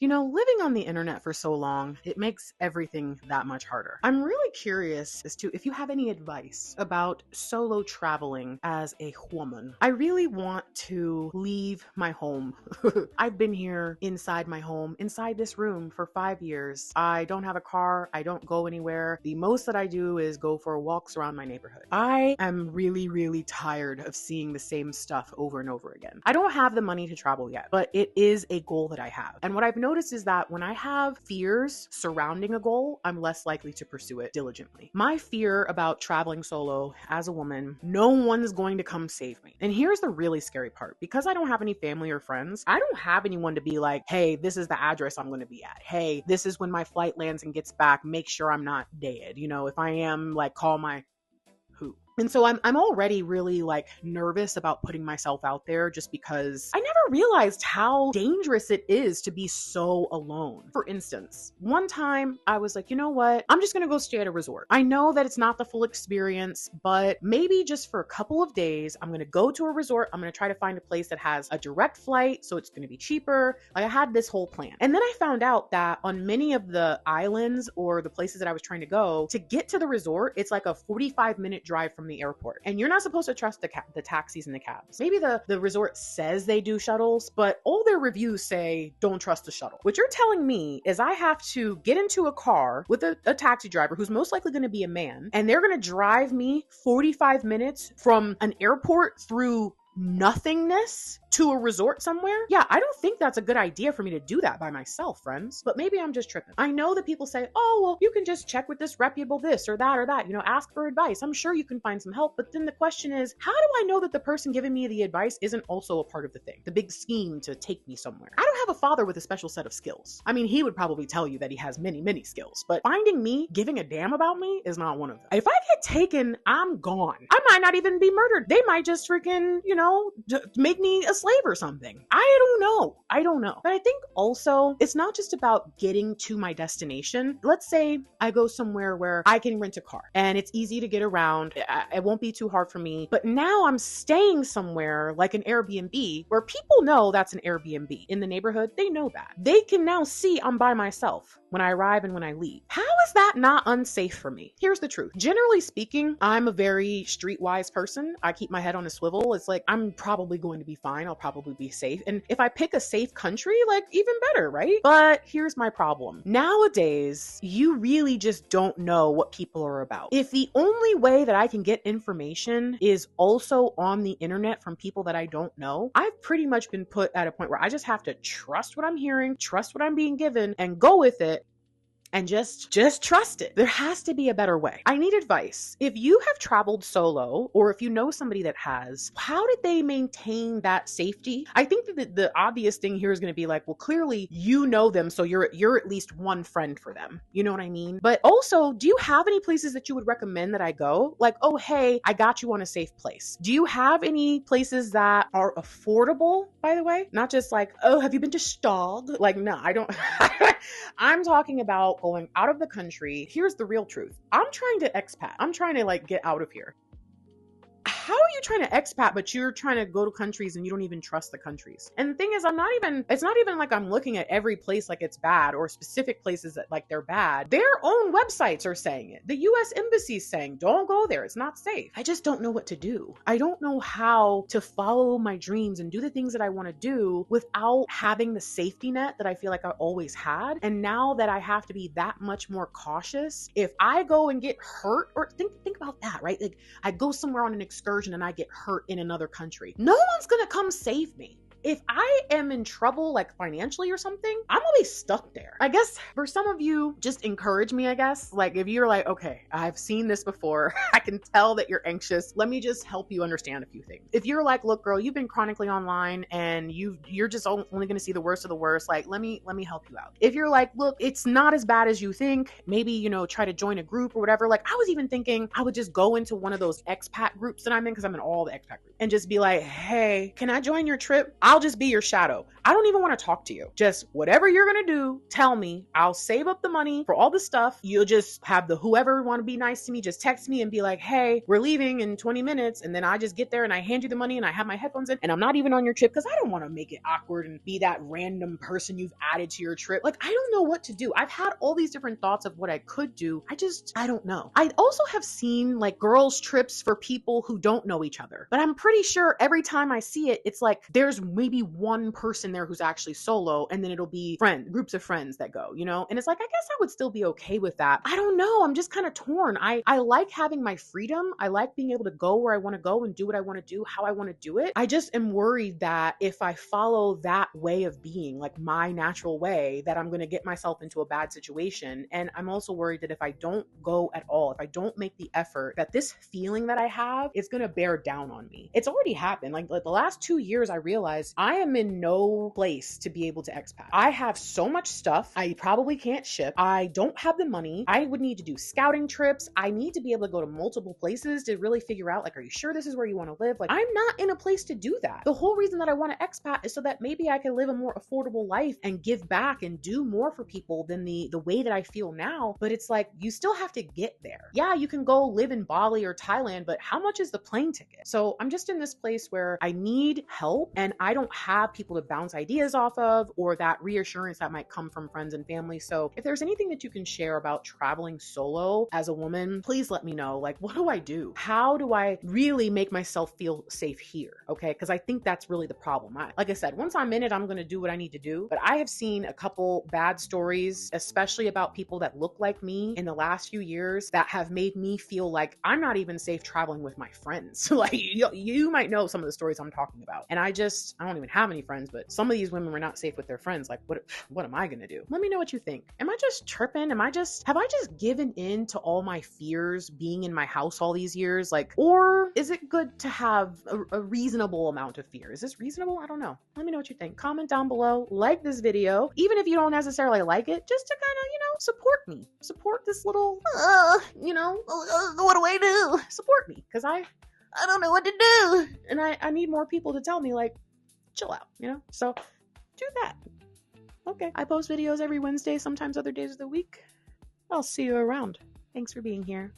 You know, living on the internet for so long, it makes everything that much harder. I'm really curious as to if you have any advice about solo traveling as a woman. I really want to leave my home. I've been here inside my home, inside this room for 5 years. I don't have a car. I don't go anywhere. The most that I do is go for walks around my neighborhood. I am really, really tired of seeing the same stuff over and over again. I don't have the money to travel yet, but it is a goal that I have. And what I've noticed is that when I have fears surrounding a goal, I'm less likely to pursue it diligently. My fear about traveling solo as a woman, no one's going to come save me. And here's the really scary part. Because I don't have any family or friends, I don't have anyone to be like, hey, this is the address I'm going to be at. Hey, this is when my flight lands and gets back. Make sure I'm not dead. You know, if I am, like, call my who. And so I'm already really like nervous about putting myself out there just because I never realized how dangerous it is to be so alone. For instance, one time I was like, you know what? I'm just going to go stay at a resort. I know that it's not the full experience, but maybe just for a couple of days, I'm going to go to a resort. I'm going to try to find a place that has a direct flight, so it's going to be cheaper. Like, I had this whole plan. And then I found out that on many of the islands or the places that I was trying to go, to get to the resort, it's like a 45-minute drive from the airport. And you're not supposed to trust the taxis and the cabs. Maybe the resort says they do shuttles, but all their reviews say don't trust the shuttle. What you're telling me is I have to get into a car with a taxi driver who's most likely going to be a man, and they're going to drive me 45 minutes from an airport through nothingness to a resort somewhere? Yeah, I don't think that's a good idea for me to do that by myself, friends. But maybe I'm just tripping. I know that people say, oh, well, you can just check with this reputable this or that, you know, ask for advice. I'm sure you can find some help. But then the question is, how do I know that the person giving me the advice isn't also a part of the thing, the big scheme to take me somewhere? I don't have a father with a special set of skills. I mean, he would probably tell you that he has many, many skills, but finding me, giving a damn about me is not one of them. If I get taken, I'm gone. I might not even be murdered. They might just freaking, you know, make me a slave or something. I don't know. But I think also it's not just about getting to my destination. Let's say I go somewhere where I can rent a car and it's easy to get around. It won't be too hard for me. But now I'm staying somewhere like an Airbnb where people know that's an Airbnb. In the neighborhood, they know that. They can now see I'm by myself when I arrive and when I leave. How is that not unsafe for me? Here's the truth. Generally speaking, I'm a very streetwise person. I keep my head on a swivel. It's like, I'm probably going to be fine. I'll probably be safe. And if I pick a safe country, like, even better, right? But here's my problem. Nowadays, you really just don't know what people are about. If the only way that I can get information is also on the internet from people that I don't know, I've pretty much been put at a point where I just have to trust what I'm hearing, trust what I'm being given, and go with it. And just trust it. There has to be a better way. I need advice. If you have traveled solo, or if you know somebody that has, how did they maintain that safety? I think that the obvious thing here is going to be like, well, clearly you know them, so you're at least one friend for them. You know what I mean? But also, do you have any places that you would recommend that I go? Like, oh, hey, I got you on a safe place. Do you have any places that are affordable, by the way? Not just like, oh, have you been to Stog? Like, no, I don't. I'm talking about going out of the country. Here's the real truth. I'm trying to expat. I'm trying to like get out of here. How are you trying to expat, but you're trying to go to countries and you don't even trust the countries? And the thing is, it's not even like I'm looking at every place like it's bad or specific places that like they're bad. Their own websites are saying it. The US Embassy's saying, don't go there. It's not safe. I just don't know what to do. I don't know how to follow my dreams and do the things that I want to do without having the safety net that I feel like I always had. And now that I have to be that much more cautious, if I go and get hurt, or think about that, right? Like, I go somewhere on an excursion and I get hurt in another country. No one's gonna come save me. If I am in trouble, like financially or something, I'm gonna be stuck there. I guess for some of you, just encourage me, I guess. Like, if you're like, okay, I've seen this before. I can tell that you're anxious. Let me just help you understand a few things. If you're like, look, girl, you've been chronically online and you're just only gonna see the worst of the worst. Like, let me help you out. If you're like, look, it's not as bad as you think. Maybe, you know, try to join a group or whatever. Like, I was even thinking I would just go into one of those expat groups that I'm in, because I'm in all the expat groups, and just be like, hey, can I join your trip? I'll just be your shadow. I don't even want to talk to you. Just whatever you're going to do, tell me. I'll save up the money for all the stuff. You'll just have the whoever want to be nice to me, just text me and be like, hey, we're leaving in 20 minutes. And then I just get there and I hand you the money and I have my headphones in and I'm not even on your trip because I don't want to make it awkward and be that random person you've added to your trip. Like, I don't know what to do. I've had all these different thoughts of what I could do. I don't know. I also have seen like girls' trips for people who don't know each other, but I'm pretty sure every time I see it, it's like there's maybe one person there who's actually solo and then it'll be groups of friends that go, you know? And it's like, I guess I would still be okay with that. I don't know. I'm just kind of torn. I like having my freedom. I like being able to go where I want to go and do what I want to do, how I want to do it. I just am worried that if I follow that way of being, like my natural way, that I'm going to get myself into a bad situation. And I'm also worried that if I don't go at all, if I don't make the effort, that this feeling that I have is going to bear down on me. It's already happened. Like the last 2 years, I realized I am in no place to be able to expat. I have so much stuff I probably can't ship. I don't have the money. I would need to do scouting trips. I need to be able to go to multiple places to really figure out, like, are you sure this is where you want to live? Like, I'm not in a place to do that. The whole reason that I want to expat is so that maybe I can live a more affordable life and give back and do more for people than the way that I feel now. But it's like, you still have to get there. Yeah, you can go live in Bali or Thailand, but how much is the plane ticket? So I'm just in this place where I need help and I don't have people to bounce ideas off of or that reassurance that might come from friends and family. So if there's anything that you can share about traveling solo as a woman, please let me know. Like, what do I do? How do I really make myself feel safe here? Okay. Cause I think that's really the problem. Like I said, once I'm in it, I'm going to do what I need to do. But I have seen a couple bad stories, especially about people that look like me in the last few years that have made me feel like I'm not even safe traveling with my friends. Like you might know some of the stories I'm talking about. And I don't even have any friends, but some of these women were not safe with their friends. Like, what am I going to do? Let me know what you think. Am I just tripping? Have I just given in to all my fears being in my house all these years? Like, or is it good to have a reasonable amount of fear? Is this reasonable? I don't know. Let me know what you think. Comment down below, like this video, even if you don't necessarily like it, just to kind of, support me, support this little, what do I do? Support me. Cause I don't know what to do. And I need more people to tell me, like, chill out, so do that. Okay. I post videos every Wednesday, sometimes other days of the week. I'll see you around. Thanks for being here.